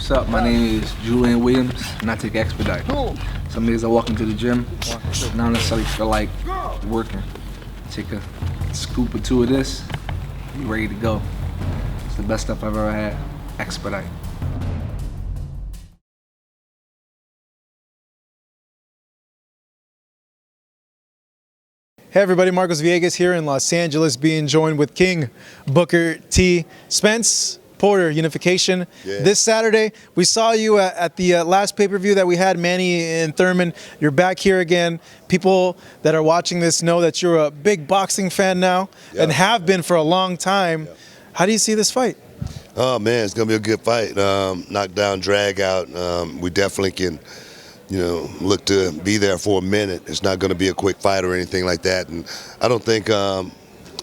What's up? My name is Julian Williams, and I take Expedite. Some days I walk into the gym, and I don't necessarily feel like working. Take a scoop or two of this, be ready to go. It's the best stuff I've ever had. Expedite. Hey everybody, Marcos Villegas here in Los Angeles, being joined with King Booker T. Spence, Porter, Unification. Yeah. This Saturday, we saw you at the last pay-per-view that we had, Manny and Thurman. You're back here again. People that are watching this know that you're a big boxing fan now and have been for a long time. How do you see this fight? Oh man, it's gonna be a good fight. Knockdown, drag out. We definitely can, look to be there for a minute. It's not gonna be a quick fight or anything like that. And I don't think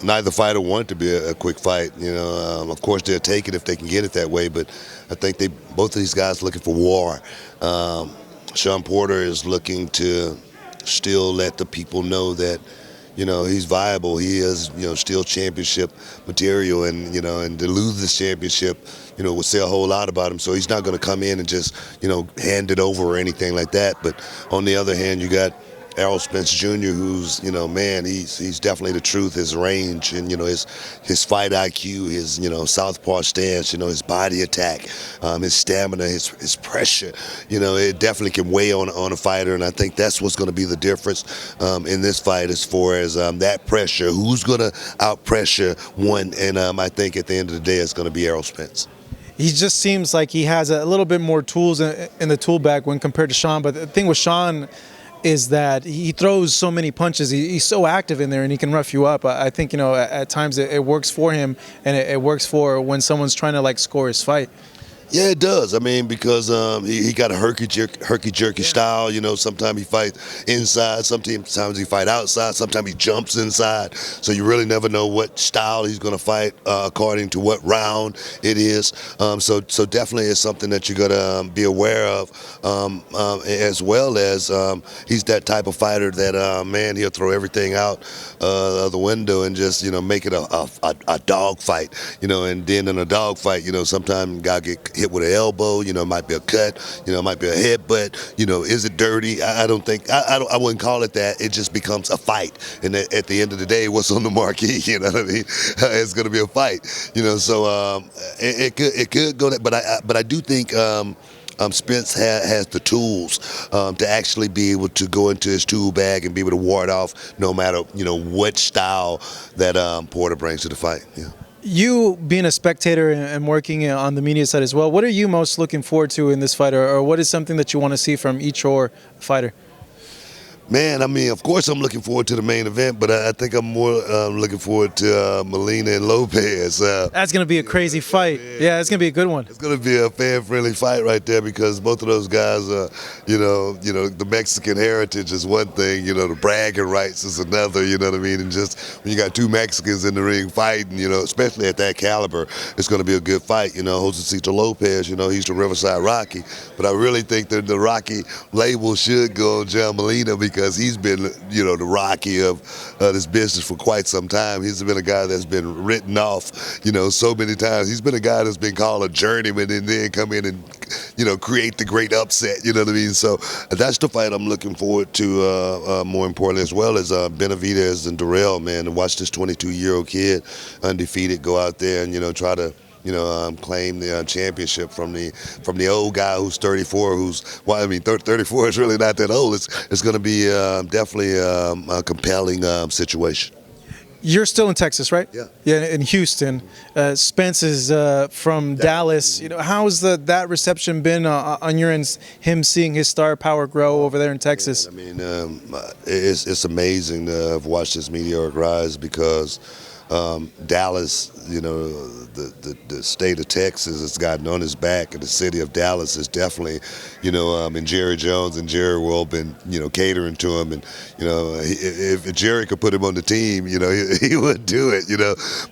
neither fighter want it to be a quick fight. Of course they'll take it if they can get it that way. But I think both of these guys looking for war. Shawn Porter is looking to still let the people know that, he's viable. He is, still championship material, and and to lose this championship, would say a whole lot about him. So he's not going to come in and just, hand it over or anything like that. But on the other hand, you got Errol Spence Jr., who's, man, he's definitely the truth. His range and, his fight IQ, his, southpaw stance, his body attack, his stamina, his pressure, it definitely can weigh on a fighter. And I think that's what's going to be the difference in this fight as far as that pressure. Who's going to out-pressure one? And I think at the end of the day, it's going to be Errol Spence. He just seems like he has a little bit more tools in the tool bag when compared to Shawn. But the thing with Shawn is that he throws so many punches. He's so active in there, and he can rough you up. I think, at times it works for him, and it works for when someone's trying to, score his fight. Yeah, it does. I mean, because he got a herky-jerky style. Sometimes he fights inside, sometimes he fight outside, sometimes he jumps inside. So you really never know what style he's going to fight according to what round it is. So definitely it's something that you got to be aware of, as well as he's that type of fighter that, man, he'll throw everything out the window and just, make it a dog fight. And then in a dog fight, sometimes guy get hit with an elbow, it might be a cut, it might be a headbutt, is it dirty? I don't think, I wouldn't call it that. It just becomes a fight. And at the end of the day, what's on the marquee, you know what I mean? It's going to be a fight, so it could go that, but I do think Spence has the tools to actually be able to go into his tool bag and be able to ward off no matter, what style that Porter brings to the fight. Yeah. You being a spectator and working on the media side as well, what are you most looking forward to in this fight, or what is something that you want to see from each fighter? Man, I mean, of course I'm looking forward to the main event, but I think I'm more looking forward to Molina and Lopez. That's going to be a crazy fight. Yeah, it's going to be a good one. It's going to be a fan-friendly fight right there, because both of those guys, the Mexican heritage is one thing, the bragging rights is another, you know what I mean? And just when you got two Mexicans in the ring fighting, especially at that caliber, it's going to be a good fight. Josecito Lopez, he's the Riverside Rocky, but I really think that the Rocky label should go on John Molina, because he's been, the Rocky of this business for quite some time. He's been a guy that's been written off, so many times. He's been a guy that's been called a journeyman and then come in and, create the great upset, you know what I mean? So that's the fight I'm looking forward to, more importantly, as well as Benavidez and Darrell, man, and watch this 22-year-old kid undefeated go out there and, try to claim the championship from the old guy who's 34. 34 is really not that old. It's going to be definitely a compelling situation. You're still in Texas, right? Yeah. Yeah, in Houston. Spence is from Dallas. How's that reception been on your end? Him seeing his star power grow over there in Texas. Yeah, I mean, it's amazing to have watched this meteoric rise, because Dallas, the state of Texas has gotten on his back, and the city of Dallas is definitely, and Jerry Jones and Jerry will all been, catering to him. And, if Jerry could put him on the team, he would do it,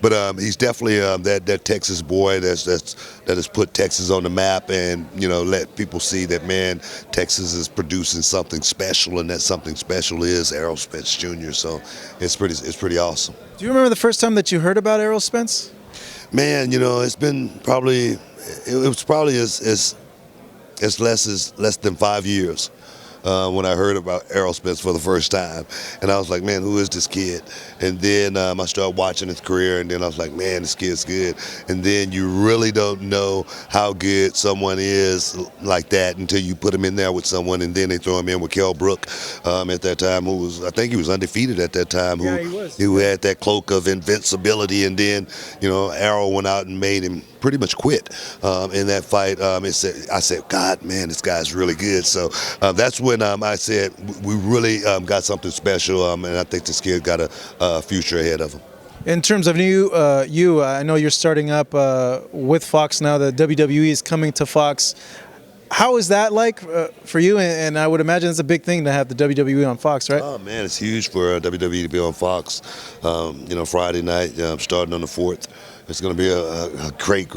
But he's definitely that Texas boy that has put Texas on the map, and, let people see that, man, Texas is producing something special, and that something special is Errol Spence Jr. So it's pretty awesome. Do you remember the first time that you heard about Errol Spence? Man, it's been probably, it was probably as as less than 5 years. When I heard about Errol Spence for the first time. And I was like, man, who is this kid? And then I started watching his career, and then I was like, man, this kid's good. And then you really don't know how good someone is like that until you put him in there with someone, and then they throw him in with Kell Brook at that time, who was, I think he was undefeated at that time, who had that cloak of invincibility. And then, Errol went out and made him pretty much quit in that fight. I said, God, man, this guy's really good. So that's when I said we really got something special, and I think this kid got a future ahead of him. In terms of I know you're starting up with Fox now. The WWE is coming to Fox. How is that like for you? And I would imagine it's a big thing to have the WWE on Fox, right? Oh, man, it's huge for WWE to be on Fox. Friday night, starting on the 4th. It's going to be a great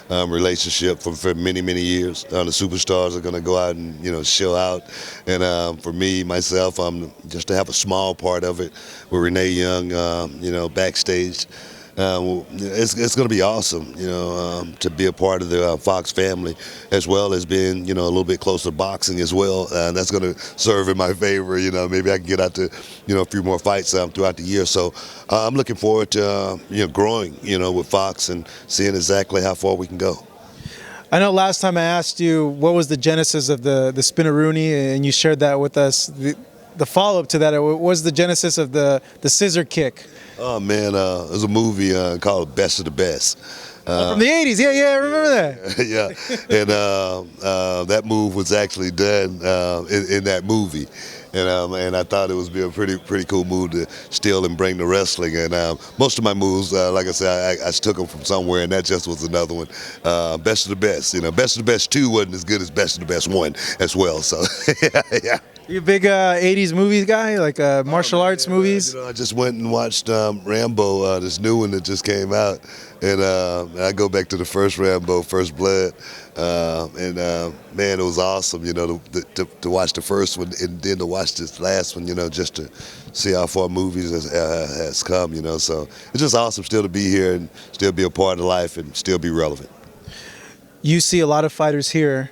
relationship for many, many years. The superstars are going to go out and, show out. And for me, myself, just to have a small part of it with Renee Young, backstage. It's going to be awesome, to be a part of the Fox family, as well as being, a little bit closer to boxing as well. That's going to serve in my favor. Maybe I can get out to, a few more fights throughout the year. So I'm looking forward to, growing, with Fox and seeing exactly how far we can go. I know last time I asked you what was the genesis of the spinneroonie, and you shared that with us. The follow-up to that was the genesis of the scissor kick. Oh, man, there's a movie called Best of the Best. From the 80s, yeah, I remember that. Yeah, and that move was actually done in that movie. And I thought it was be a pretty cool move to steal and bring to wrestling. And most of my moves, like I said, I took them from somewhere, and that just was another one. Best of the Best. Best of the Best 2 wasn't as good as Best of the Best 1 as well. So, yeah. You a big 80s movies guy, like martial arts movies? I just went and watched Rambo, this new one that just came out. And I go back to the first Rambo, First Blood. Man, it was awesome, to watch the first one and then to watch this last one, just to see how far movies has come, So it's just awesome still to be here and still be a part of life and still be relevant. You see a lot of fighters here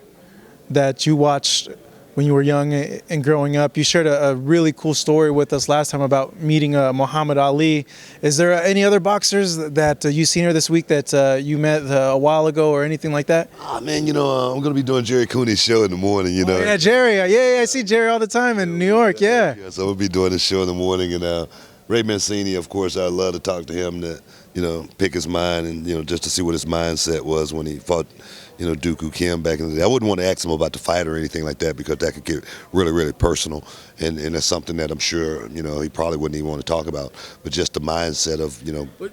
that you watched when you were young and growing up. You shared a really cool story with us last time about meeting Muhammad Ali. Is there any other boxers that you've seen here this week that you met a while ago or anything like that? Oh, man, I'm going to be doing Jerry Cooney's show in the morning, Oh, yeah, Jerry. Yeah, I see Jerry all the time in New York, yeah. So we'll be doing this show in the morning. And Ray Mancini, of course, I'd love to talk to him to, pick his mind and, just to see what his mindset was when he fought, Dooku Kim back in the day. I wouldn't want to ask him about the fight or anything like that because that could get really personal. And that's something that I'm sure, he probably wouldn't even want to talk about. But just the mindset of,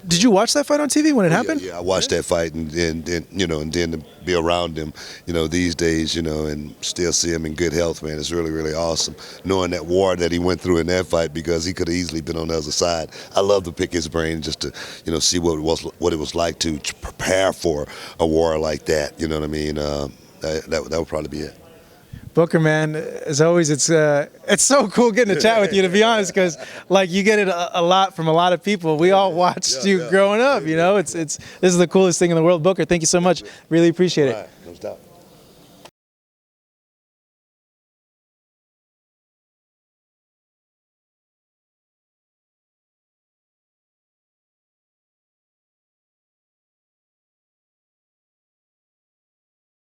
Did you watch that fight on TV when it happened? Yeah, I watched that fight and then to be around him, these days, and still see him in good health, man, it's really awesome. Knowing that war that he went through in that fight because he could have easily been on the other side. I love to pick his brain just to, see what it was like to prepare for a war like that. You know what I mean? That would probably be it. Booker, man, as always, it's so cool getting to chat with you, to be honest, because you get it a lot from a lot of people. We all watched you growing up, This is the coolest thing in the world. Booker, thank you so much. Really appreciate it. All right, no doubt.